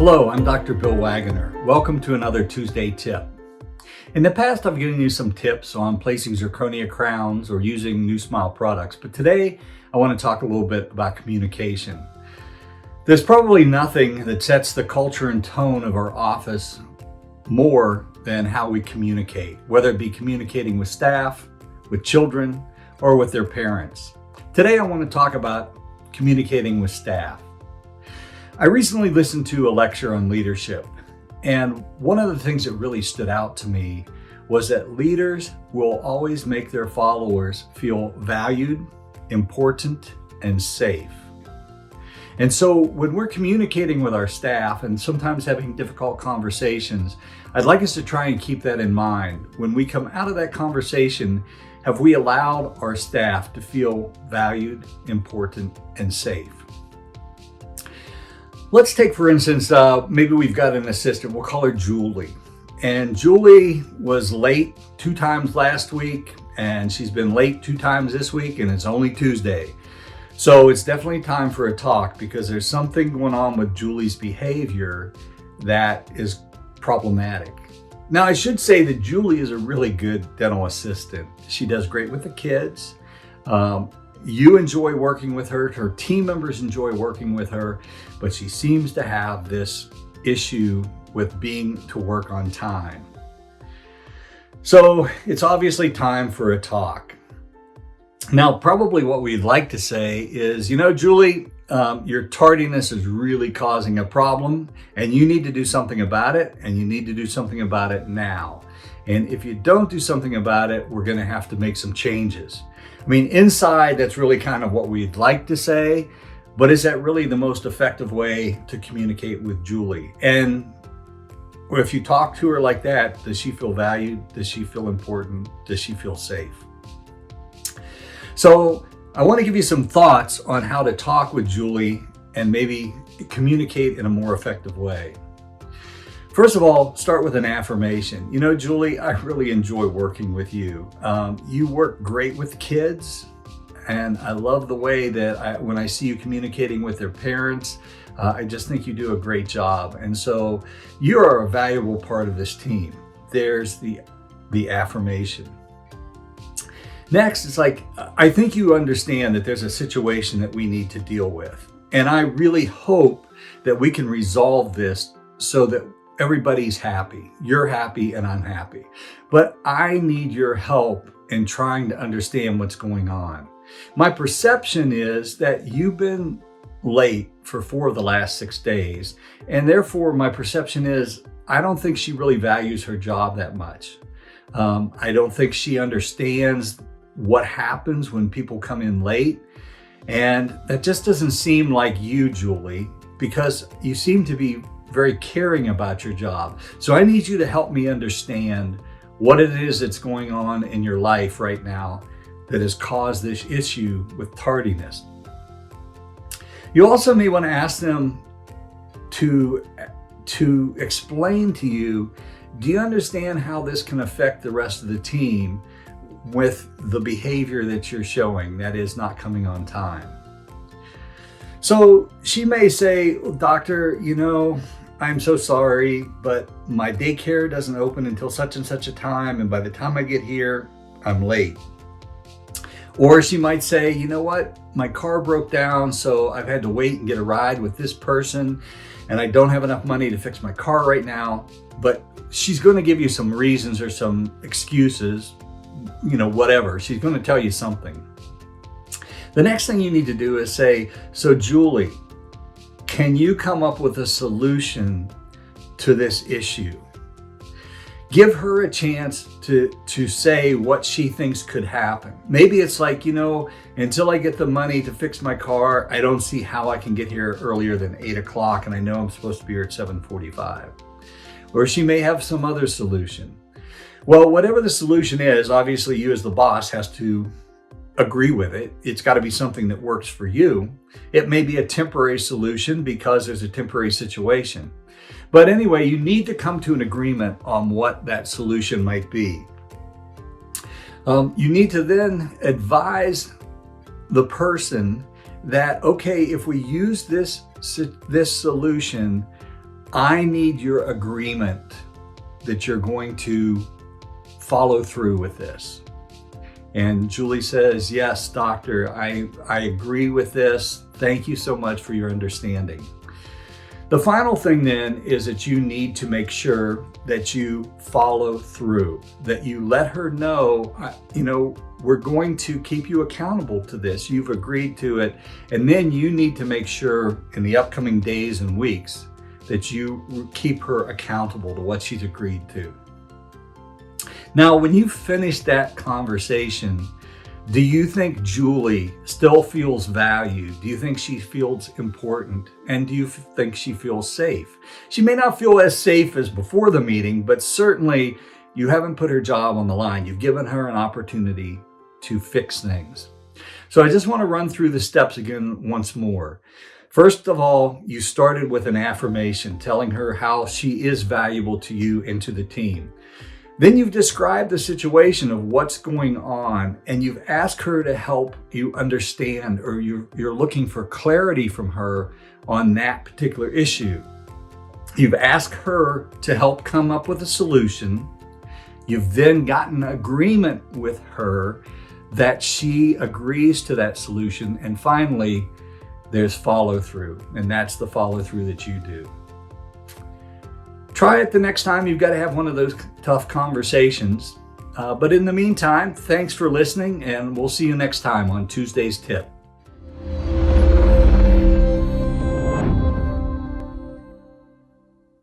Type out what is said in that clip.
Hello, I'm Dr. Bill Waggoner. Welcome to another Tuesday tip. In the past, I've given you some tips on placing zirconia crowns or using New Smile products, but today I want to talk a little bit about communication. There's probably nothing that sets the culture and tone of our office more than how we communicate, whether it be communicating with staff, with children, or with their parents. Today I want to talk about communicating with staff. I recently listened to a lecture on leadership, and one of the things that really stood out to me was that leaders will always make their followers feel valued, important, and safe. And so when we're communicating with our staff and sometimes having difficult conversations, I'd like us to try and keep that in mind. When we come out of that conversation, have we allowed our staff to feel valued, important, and safe? Let's take, for instance, maybe we've got an assistant, we'll call her Julie. And Julie was late 2 times last week, and she's been late 2 times this week, and it's only Tuesday. So it's definitely time for a talk because there's something going on with Julie's behavior that is problematic. Now, I should say that Julie is a really good dental assistant. She does great with the kids. You enjoy working with her, her team members enjoy working with her, but she seems to have this issue with being to work on time. So it's obviously time for a talk. Now, probably what we'd like to say is, Julie, your tardiness is really causing a problem and you need to do something about it, and you need to do something about it now. And if you don't do something about it, we're going to have to make some changes. I mean, inside, that's really kind of what we'd like to say, but is that really the most effective way to communicate with Julie? And if you talk to her like that, does she feel valued? Does she feel important? Does she feel safe? So I want to give you some thoughts on how to talk with Julie and maybe communicate in a more effective way. First of all, start with an affirmation. Julie, I really enjoy working with you. You work great with kids, and I love the way that when I see you communicating with their parents, I just think you do a great job. And so you are a valuable part of this team. There's the affirmation. Next, it's like, I think you understand that there's a situation that we need to deal with. And I really hope that we can resolve this so that everybody's happy. You're happy and I'm happy. But I need your help in trying to understand what's going on. My perception is that you've been late for 4 of the last 6 days. And therefore, my perception is I don't think she really values her job that much. I don't think she understands what happens when people come in late. And that just doesn't seem like you, Julie, because you seem to be very caring about your job. So I need you to help me understand what it is that's going on in your life right now that has caused this issue with tardiness. You also may want to ask them to explain to you, do you understand how this can affect the rest of the team with the behavior that you're showing, that is not coming on time? So she may say, Doctor, I'm so sorry, but my daycare doesn't open until such and such a time, and by the time I get here, I'm late. Or she might say, you know what, my car broke down, so I've had to wait and get a ride with this person, and I don't have enough money to fix my car right now. But she's going to give you some reasons or some excuses, whatever. She's going to tell you something. The next thing you need to do is say, so Julie, can you come up with a solution to this issue? Give her a chance to say what she thinks could happen. Maybe it's like, until I get the money to fix my car, I don't see how I can get here earlier than 8 o'clock, and I know I'm supposed to be here at 7:45. Or she may have some other solution. Well, whatever the solution is, obviously you as the boss has to agree with it. It's got to be something that works for you. It may be a temporary solution because there's a temporary situation. But anyway, you need to come to an agreement on what that solution might be. You need to then advise the person that, okay, if we use this solution, I need your agreement that you're going to follow through with this. And Julie says, yes, doctor, I agree with this. Thank you so much for your understanding. The final thing then is that you need to make sure that you follow through, that you let her know, we're going to keep you accountable to this. You've agreed to it. And then you need to make sure in the upcoming days and weeks that you keep her accountable to what she's agreed to. Now, when you finish that conversation, do you think Julie still feels valued? Do you think she feels important? And do you think she feels safe? She may not feel as safe as before the meeting, but certainly you haven't put her job on the line. You've given her an opportunity to fix things. So I just want to run through the steps again once more. First of all, you started with an affirmation, telling her how she is valuable to you and to the team. Then you've described the situation of what's going on, and you've asked her to help you understand, or you're looking for clarity from her on that particular issue. You've asked her to help come up with a solution. You've then gotten agreement with her that she agrees to that solution. And finally, there's follow through, and that's the follow through that you do. Try it the next time you've got to have one of those tough conversations. But in the meantime, thanks for listening, and we'll see you next time on Tuesday's Tip.